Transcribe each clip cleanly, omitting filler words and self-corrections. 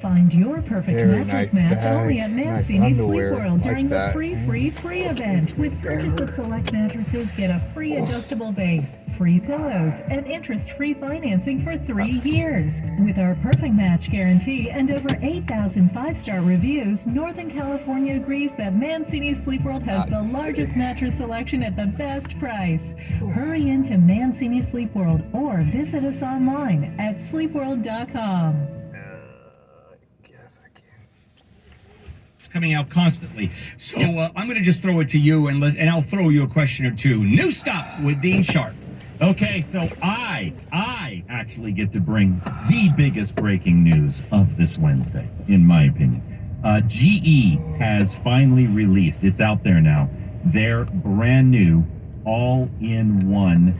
Find your perfect Very mattress nice match sag, only at nice Mancini Sleep underwear, World during like the that. free event. With purchase of select mattresses, get a free adjustable base, free pillows, and interest-free financing for 3 years. With our perfect match guarantee and over 8,000 5-star reviews, Northern California agrees that Mancini Sleep World has the largest mattress selection at the best price. Hurry into Mancini Sleep World or visit us online at sleepworld.com. Coming out constantly. So I'm going to just throw it to you, and I'll throw you a question or two. New stuff with Dean Sharp. Okay, so I actually get to bring the biggest breaking news of this Wednesday, in my opinion. GE has finally released, it's out there now, their brand new all-in-one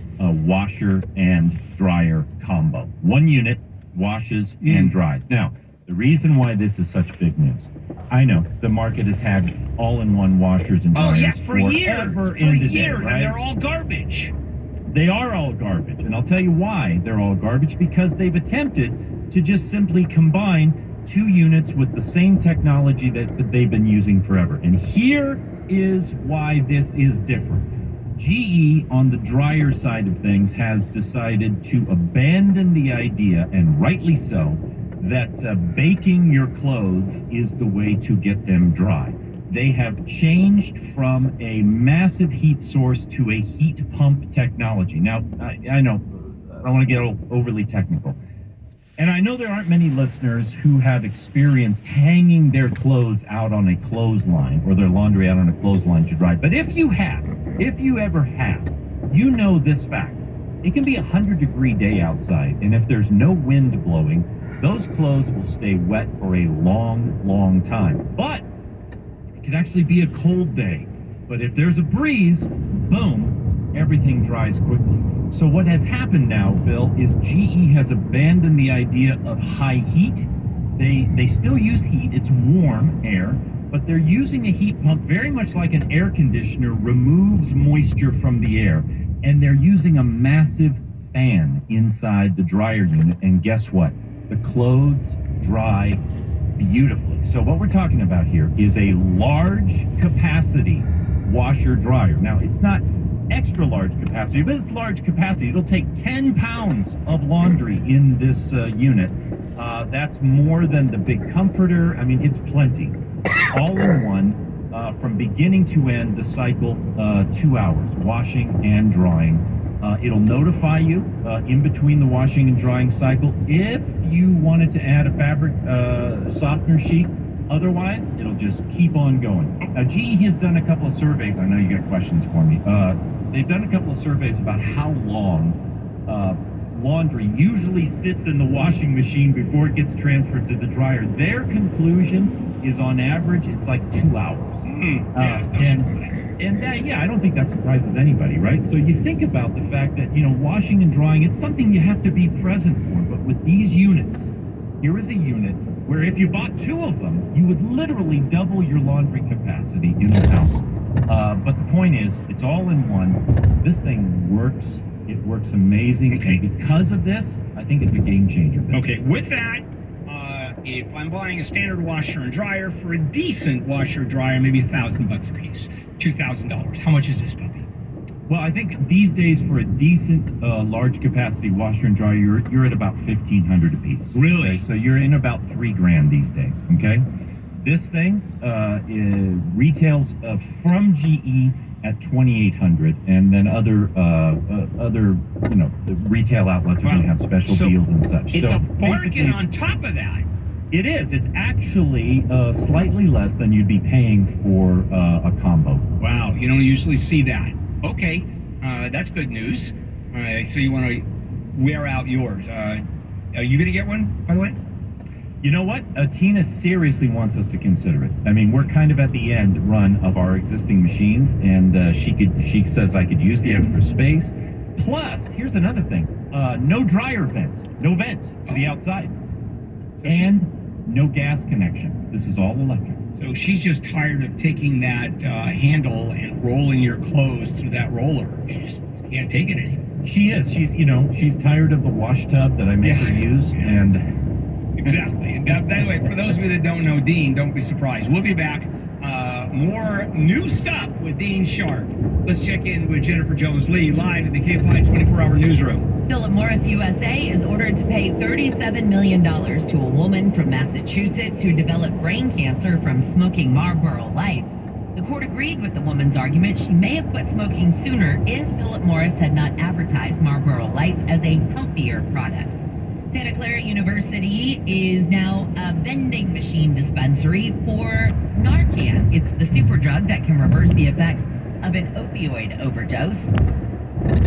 washer and dryer combo. One unit washes and dries. Now, the reason why this is such big news, I know the market has had all-in-one washers and dryers for years, right? and they're all garbage. They are all garbage, and I'll tell you why they're all garbage, because they've attempted to just simply combine two units with the same technology that they've been using forever. And here is why this is different. GE, on the dryer side of things, has decided to abandon the idea, and rightly so, that baking your clothes is the way to get them dry. They have changed from a massive heat source to a heat pump technology. Now, I know, I don't want to get overly technical. And I know there aren't many listeners who have experienced hanging their clothes out on a clothesline or their laundry out on a clothesline to dry. But if you ever have, you know this fact. It can be a 100-degree day outside, and if there's no wind blowing, those clothes will stay wet for a long, long time. But it can actually be a cold day. But if there's a breeze, boom, everything dries quickly. So what has happened now, Bill, is GE has abandoned the idea of high heat. They still use heat. It's warm air, but they're using a heat pump very much like an air conditioner removes moisture from the air. And they're using a massive fan inside the dryer unit. And guess what? The clothes dry beautifully. So what we're talking about here is a large capacity washer dryer. Now, it's not extra large capacity, but it's large capacity. It'll take 10 pounds of laundry in this unit. That's more than the big comforter. I mean, it's plenty. All in one, from beginning to end, the cycle, 2 hours, washing and drying. It'll notify you in between the washing and drying cycle if you wanted to add a fabric softener sheet. Otherwise, it'll just keep on going. Now, GE has done a couple of surveys. I know you got questions for me. They've done a couple of surveys about how long laundry usually sits in the washing machine before it gets transferred to the dryer. Their conclusion is, on average, it's like 2 hours. I don't think that surprises anybody, right? So you think about the fact that, washing and drying, it's something you have to be present for. But with these units, here is a unit where if you bought 2 of them, you would literally double your laundry capacity in the house. But the point is, it's all in one. This thing works. It works amazing. Okay. And because of this, I think it's a game changer. Okay, with that, if I'm buying a standard washer and dryer, for a decent washer dryer, maybe $1,000 a piece, $2,000. How much is this puppy? Well, I think these days for a decent large capacity washer and dryer, you're at about $1,500 a piece. Really? Okay? So you're in about $3,000 these days. Okay. This thing retails from GE at $2,800, and then other retail outlets are going to have special deals and such. It's so a bargain on top of that. It is. It's actually slightly less than you'd be paying for a combo. Wow, you don't usually see that. Okay, that's good news. So you want to wear out yours. Are you going to get one, by the way? You know what? Tina seriously wants us to consider it. I mean, we're kind of at the end run of our existing machines, and she says I could use the extra space. Plus, here's another thing. No dryer vent. No vent to the outside. And no gas connection. This is all electric. So she's just tired of taking that handle and rolling your clothes through that roller. She just can't take it anymore. She is. She's tired of the wash tub that I make her use. And exactly. And by the way, for those of you that don't know Dean, don't be surprised. We'll be back. More new stuff with Dean Sharp. Let's check in with Jennifer Jones-Lee live in the KFI 24-hour newsroom. Philip Morris USA is ordered to pay $37 million to a woman from Massachusetts who developed brain cancer from smoking Marlboro Lights. The court agreed with the woman's argument she may have quit smoking sooner if Philip Morris had not advertised Marlboro Lights as a healthier product. Santa Clara University is now a vending machine dispensary for Narcan. It's the super drug that can reverse the effects of an opioid overdose.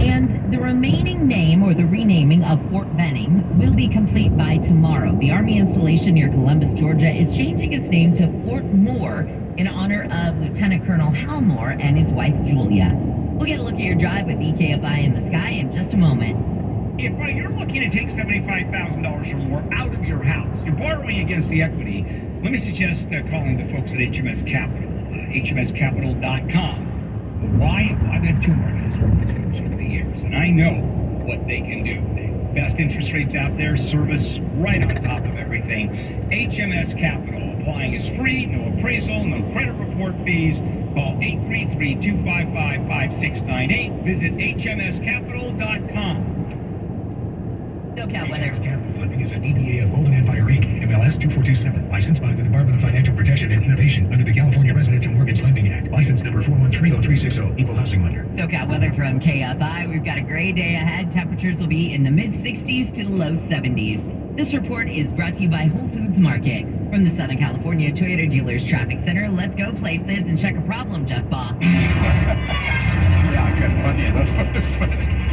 And the remaining name, or the renaming, of Fort Benning will be complete by tomorrow. The Army installation near Columbus, Georgia is changing its name to Fort Moore in honor of Lieutenant Colonel Hal Moore and his wife, Julia. We'll get a look at your drive with EKFI in the sky in just a moment. If you're looking to take $75,000 or more out of your house, you're borrowing against the equity, let me suggest calling the folks at HMS Capital, hmscapital.com. Why? I've had 2 mortgages with these folks over the years, and I know what they can do. The best interest rates out there, service right on top of everything. HMS Capital, applying is free, no appraisal, no credit report fees. Call 833-255-5698. Visit hmscapital.com. SoCal weather. Capital Funding is a DBA of Golden Empire Inc., MLS 2427, licensed by the Department of Financial Protection and Innovation under the California Residential Mortgage Lending Act, license number 4130360, equal housing lender. SoCal weather from KFI. We've got a great day ahead. Temperatures will be in the mid-60s to the low 70s. This report is brought to you by Whole Foods Market. From the Southern California Toyota Dealers Traffic Center, let's go places and check a problem, Jeff Baugh. Yeah, I couldn't find any of those photos, but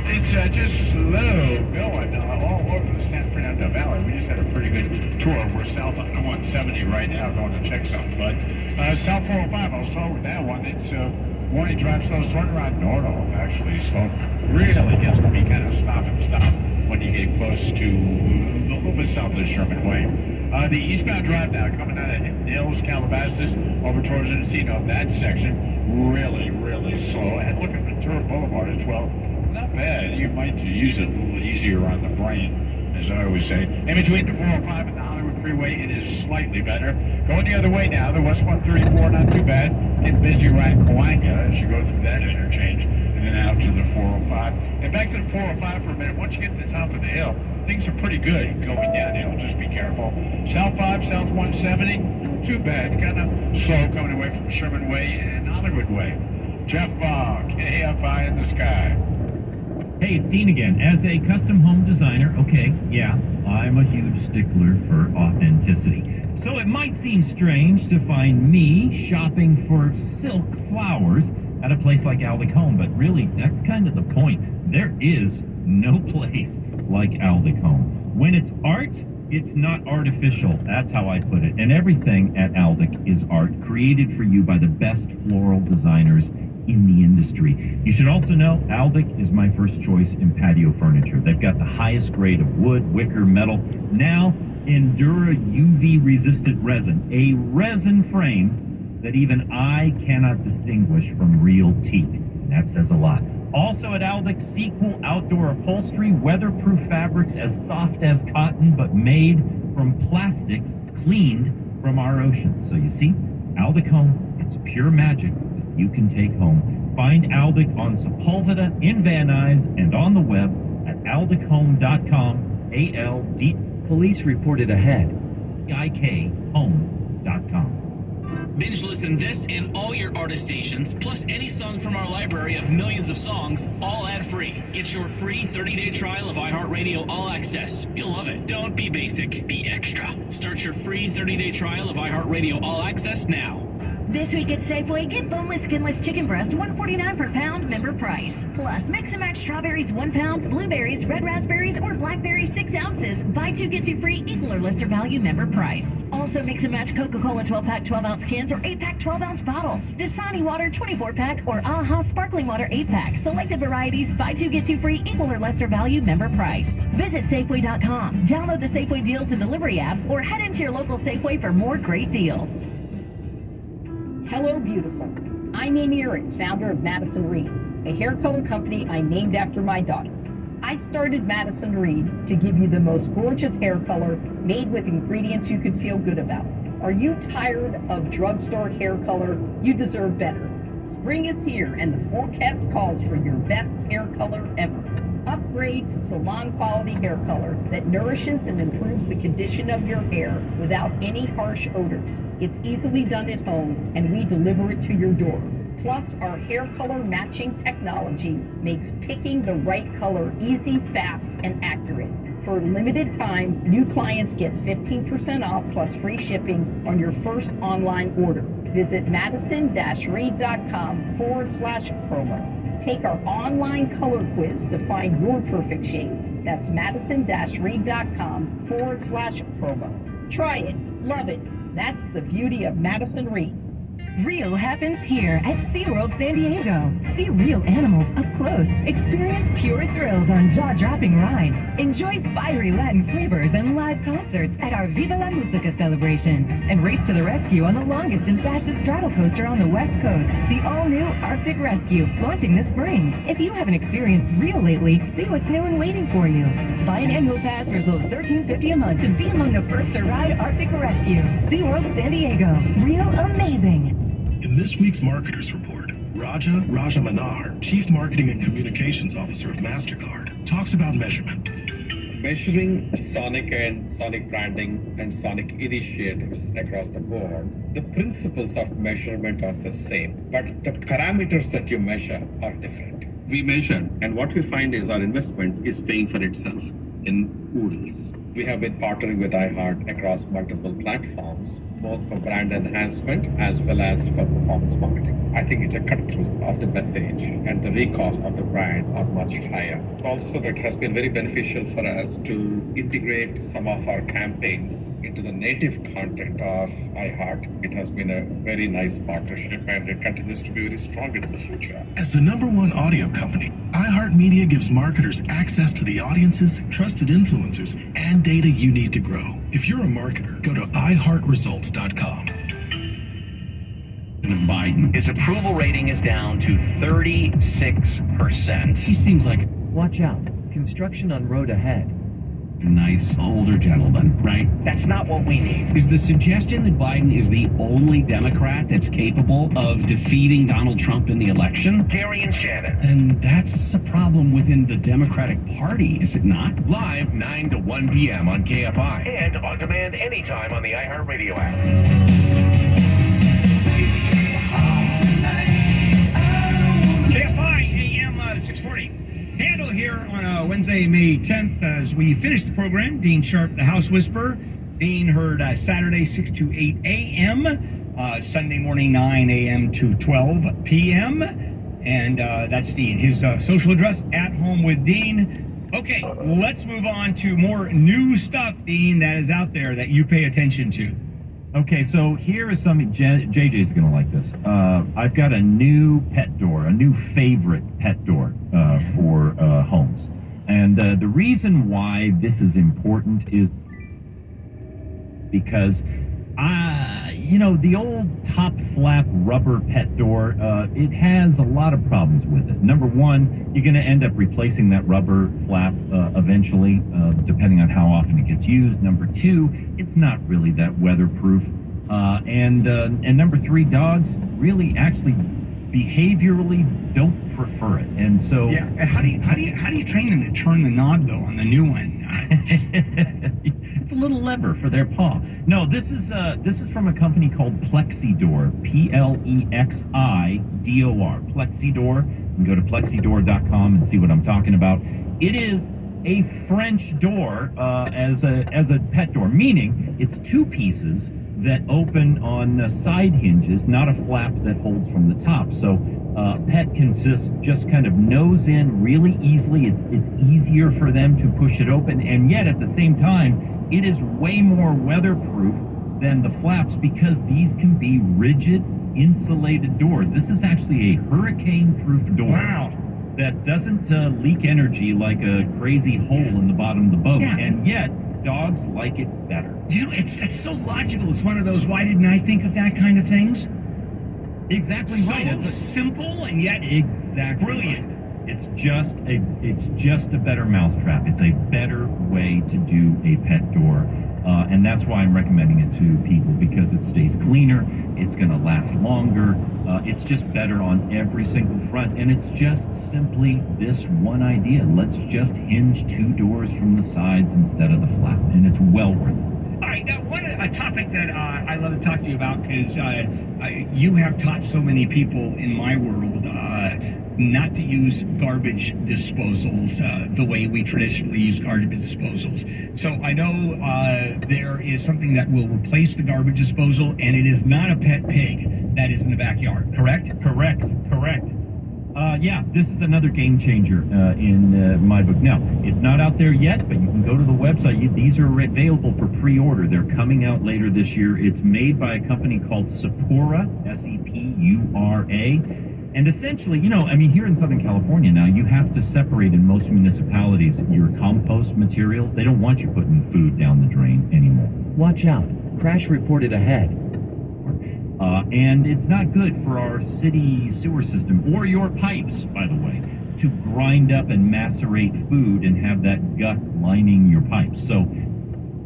it's just slow going all over the San Fernando Valley. We just had a pretty good tour. We're south on 170 right now, going to check something, but South 405, I'll start with that one. It's warning drive slow, starting around Nordhoff, actually slow. Really gets to be kind of stop and stop when you get close to a little bit south of the Sherman Way. The eastbound drive now coming out of Hills, Calabasas, over towards Encino, that section, really slow. And look at Ventura Boulevard as well. Not bad. You might use it a little easier on the brain, as I always say. In between the 405 and the Hollywood Freeway, it is slightly better. Going the other way now, the West 134, not too bad. Getting busy around Coanga as you go through that interchange, and then out to the 405. And back to the 405 for a minute. Once you get to the top of the hill, things are pretty good going downhill. Just be careful. South 5, South 170, not too bad. Kind of slow coming away from Sherman Way and Hollywood Way. Jeff Baugh, KFI in the sky. Hey, it's Dean again. As a custom home designer, okay, yeah, I'm a huge stickler for authenticity. So it might seem strange to find me shopping for silk flowers at a place like Aldic Home, but really, that's kind of the point. There is no place like Aldic Home. When it's art, it's not artificial. That's how I put it. And everything at Aldic is art, created for you by the best floral designers in the industry. You should also know Aldic is my first choice in patio furniture. They've got the highest grade of wood, wicker, metal, now Endura UV resistant resin, a resin frame that even I cannot distinguish from real teak. That says a lot. Also at Aldic, Sequel outdoor upholstery, weatherproof fabrics as soft as cotton, but made from plastics cleaned from our oceans. So you see, Aldic Home, it's pure magic that you can take home. Find Aldic on Sepulveda, in Van Nuys, and on the web at aldichome.com, A-L-D. Police reported ahead. IKHome.com. Binge listen this and all your artist stations, plus any song from our library of millions of songs, all ad-free. Get your free 30-day trial of iHeartRadio All Access. You'll love it. Don't be basic, be extra. Start your free 30-day trial of iHeartRadio All Access now. This week at Safeway, get boneless, skinless chicken breast, $1.49 per pound, member price. Plus, mix and match strawberries 1 pound, blueberries, red raspberries, or blackberries 6 ounces. Buy 2, get 2 free, equal or lesser value, member price. Also, mix and match Coca-Cola 12-pack 12-ounce cans or 8-pack 12-ounce bottles. Dasani water 24-pack or AHA sparkling water 8-pack. Selected varieties, buy 2, get 2 free, equal or lesser value, member price. Visit Safeway.com. Download the Safeway Deals and Delivery app or head into your local Safeway for more great deals. Hello, beautiful. I'm Amy Aaron, founder of Madison Reed, a hair color company I named after my daughter. I started Madison Reed to give you the most gorgeous hair color made with ingredients you could feel good about. Are you tired of drugstore hair color? You deserve better. Spring is here and the forecast calls for your best hair color ever. Upgrade to salon quality hair color that nourishes and improves the condition of your hair without any harsh odors. It's easily done at home and we deliver it to your door. Plus, our hair color matching technology makes picking the right color easy, fast, and accurate. For a limited time, new clients get 15% off plus free shipping on your first online order. Visit madison-reed.com/promo. Take our online color quiz to find your perfect shade. That's madison-reed.com/promo. Try it. Love it. That's the beauty of Madison Reed. Real happens here at SeaWorld San Diego. See real animals up close. Experience pure thrills on jaw-dropping rides. Enjoy fiery Latin flavors and live concerts at our Viva la Musica celebration. And race to the rescue on the longest and fastest straddle coaster on the West Coast, the all-new Arctic Rescue, launching this spring. If you haven't experienced real lately, see what's new and waiting for you. Buy an annual pass for as low as $13.50 a month and be among the first to ride Arctic Rescue. SeaWorld San Diego. Real amazing. In this week's Marketers Report, Raja Manar, Chief Marketing and Communications Officer of MasterCard, talks about measurement. Measuring sonic and sonic branding and sonic initiatives across the board, the principles of measurement are the same, but the parameters that you measure are different. We measure, and what we find is our investment is paying for itself in oodles. We have been partnering with iHeart across multiple platforms, both for brand enhancement as well as for performance marketing. I think it's a cut-through of the message and the recall of the brand are much higher. Also, that has been very beneficial for us to integrate some of our campaigns into the native content of iHeart. It has been a very nice partnership and it continues to be very strong in the future. As the #1 audio company, iHeartMedia gives marketers access to the audiences, trusted influencers, and data you need to grow. If you're a marketer, go to iHeartResults.com. Biden. His approval rating is down to 36%. He seems like... Watch out. Construction on road ahead. Nice older gentleman, right? That's not what we need. Is the suggestion that Biden is the only Democrat that's capable of defeating Donald Trump in the election? Gary and Shannon. Then that's a problem within the Democratic Party, is it not? Live 9 to 1 p.m. on KFI. And on demand anytime on the iHeartRadio app. KFI AM 640. Handle here on Wednesday, May 10th. As we finish the program, Dean Sharp, the House Whisperer. Dean heard Saturday 6 to 8 a.m., Sunday morning 9 a.m. to 12 p.m. And that's Dean. His social address, At Home with Dean. Okay, let's move on to more new stuff, Dean, that is out there that you pay attention to. Okay, so here is something, JJ's going to like this. I've got a new pet door, a new favorite pet door for homes. And the reason why this is important is because, the old top flap rubber pet door, it has a lot of problems with it. Number one, you're going to end up replacing that rubber flap eventually, depending on how often it gets used. Number two, it's not really that weatherproof. And number three, dogs really actually behaviorally don't prefer it. And so yeah, how do you train them to turn the knob though on the new one? It's a little lever for their paw. No, this is from a company called Plexidor, Plexidor. Plexidor. You can go to plexidor.com and see what I'm talking about. It is a French door as a pet door, meaning it's two pieces that open on side hinges, not a flap that holds from the top. So pet can just kind of nose in really easily. It's easier for them to push it open, and yet at the same time, it is way more weatherproof than the flaps because these can be rigid, insulated doors. This is actually a hurricane-proof door. Wow. That doesn't leak energy like a crazy hole in the bottom of the boat, and yet dogs like it better. You know, it's so logical. It's one of those, why didn't I think of that kind of things? Exactly right. So simple and yet brilliant. Right. It's just a better mousetrap. It's a better way to do a pet door. And that's why I'm recommending it to people, because it stays cleaner, it's going to last longer, it's just better on every single front, and it's just simply this one idea. Let's just hinge 2 doors from the sides instead of the flap, and it's well worth it. All right, now a topic that I love to talk to you about, because you have taught so many people in my world not to use garbage disposals the way we traditionally use garbage disposals. So I know there is something that will replace the garbage disposal, and it is not a pet pig that is in the backyard, correct? Correct. Yeah, this is another game changer in my book. Now, it's not out there yet, but you can go to the website. These are available for pre-order. They're coming out later this year. It's made by a company called Sepura, S-E-P-U-R-A. And essentially, you know, I mean, here in Southern California now, you have to separate in most municipalities your compost materials. They don't want you putting food down the drain anymore. Watch out. Crash reported ahead. And it's not good for our city sewer system, or your pipes, by the way, to grind up and macerate food and have that guck lining your pipes. So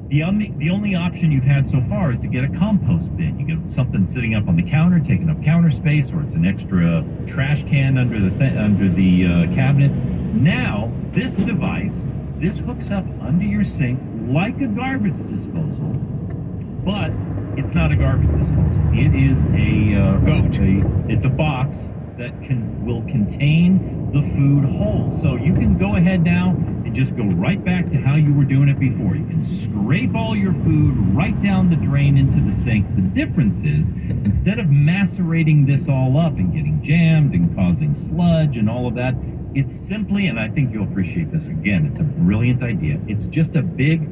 the only option you've had so far is to get a compost bin. You get something sitting up on the counter, taking up counter space, or it's an extra trash can under the cabinets. Now, this device, this hooks up under your sink like a garbage disposal, but it's not a garbage disposal. It is it's a box that will contain the food whole. So you can go ahead now and just go right back to how you were doing it before. You can scrape all your food right down the drain into the sink. The difference is, instead of macerating this all up and getting jammed and causing sludge and all of that, it's simply, and I think you'll appreciate this again, it's a brilliant idea. It's just a big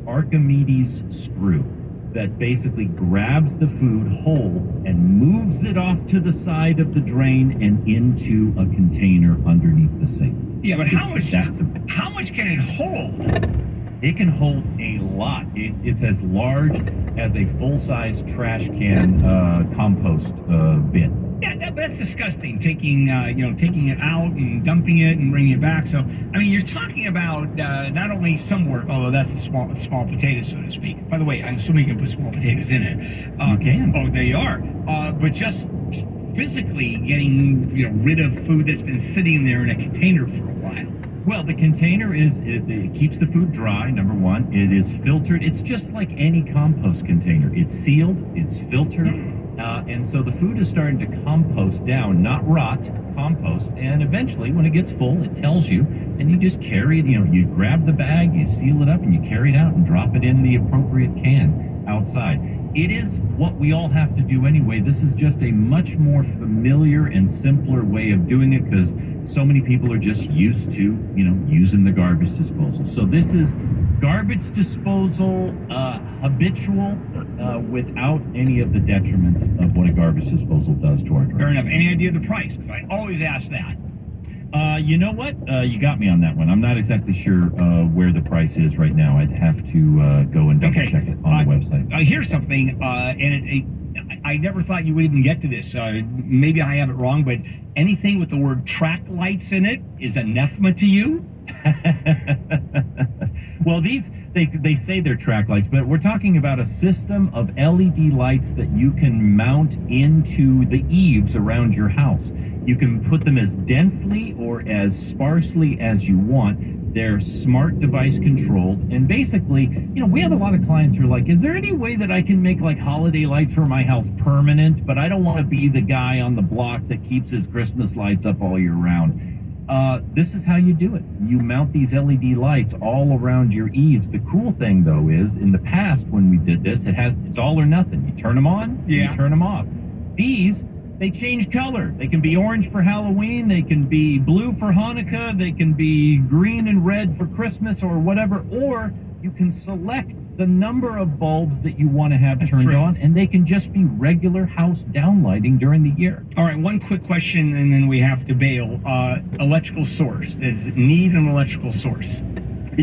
Archimedes screw that basically grabs the food whole and moves it off to the side of the drain and into a container underneath the sink. Yeah, but how much can it hold? It can hold a lot. It's as large as a full-size trash can compost bin. Yeah, that's disgusting. Taking it out and dumping it and bringing it back. So, I mean, you're talking about not only some work, although that's a small potato, so to speak. By the way, I'm assuming you can put small potatoes in it. You can. Oh, they are. But just physically getting rid of food that's been sitting there in a container for a while. Well, the container it keeps the food dry, number one. It is filtered. It's just like any compost container. It's sealed, it's filtered, and so the food is starting to compost down, not rot, compost, and eventually when it gets full, it tells you, and you just carry it, you grab the bag, you seal it up, and you carry it out and drop it in the appropriate can outside. It is what we all have to do anyway. This is just a much more familiar and simpler way of doing it because so many people are just used to, using the garbage disposal. So this is garbage disposal, habitual, without any of the detriments of what a garbage disposal does to our drain. Fair enough. Any idea of the price? I always ask that. You know what? You got me on that one. I'm not exactly sure where the price is right now. I'd have to go and double check it on the website. Here's something, and I never thought you would even get to this. Maybe I have it wrong, but anything with the word track lights in it is anathema to you? Well, they say they're track lights, but we're talking about a system of LED lights that you can mount into the eaves around your house. You can put them as densely or as sparsely as you want. They're smart device controlled, and basically, we have a lot of clients who are like, is there any way that I can make like holiday lights for my house permanent, but I don't want to be the guy on the block that keeps his Christmas lights up all year round? this is how you do it. You mount these LED lights all around your eaves. The cool thing, though, is in the past when we did this, it's all or nothing. You turn them on, you turn them off. These, they change color. They can be orange for Halloween, they can be blue for Hanukkah, they can be green and red for Christmas or whatever, or you can select the number of bulbs that you want to have turned on, and they can just be regular house downlighting during the year. All right, one quick question, and then we have to bail. Electrical source. Does it need an electrical source?